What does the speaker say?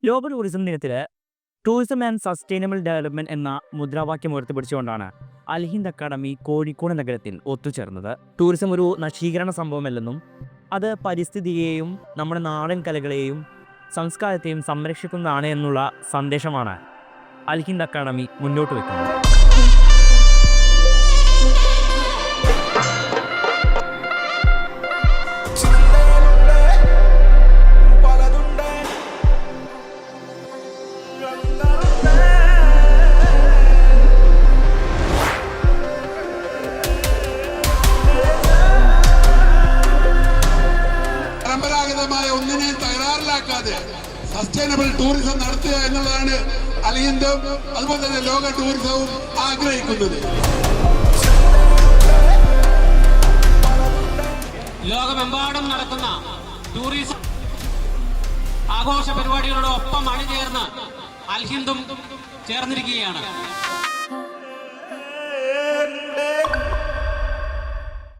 ലോക ടൂറിസം ദിനത്തിൽ tourism and sustainable development എന്ന മുദ്രാവാക്യം ഉയർത്തിപ്പിടിച്ചുകൊണ്ടാണ് അൽ ഹിന്ദ് അക്കാദമി കോഴിക്കോട് നഗരത്തിൽ ഒത്തുചേർന്നത്. ടൂറിസം ഒരു നശീകരണ സംഭവമല്ലെന്നും അത് പരിസ്ഥിതിയെയും നമ്മുടെ നാടൻ കലകളെയും സംസ്കാരത്തെയും സംരക്ഷിക്കുന്നതാണ് എന്നുള്ള സന്ദേശമാണ് അൽ ഹിന്ദ് അക്കാദമി മുന്നോട്ട് വയ്ക്കുന്നത്. പരമ്പരാഗതമായ ഒന്നിനെയും തകരാറിലാക്കാതെ സസ്റ്റൈനബിൾ ടൂറിസം നടത്തുക എന്നുള്ളതാണ് അൽ ഹിന്ദും അതുപോലെ തന്നെ ലോക ടൂറിസവും ആഗ്രഹിക്കുന്നത്. ലോകമെമ്പാടും നടക്കുന്ന ടൂറിസം ആഘോഷ പരിപാടികളോടൊപ്പം അണിചേർന്ന് അൽ ഹിന്ദും ചേർന്നിരിക്കുകയാണ്.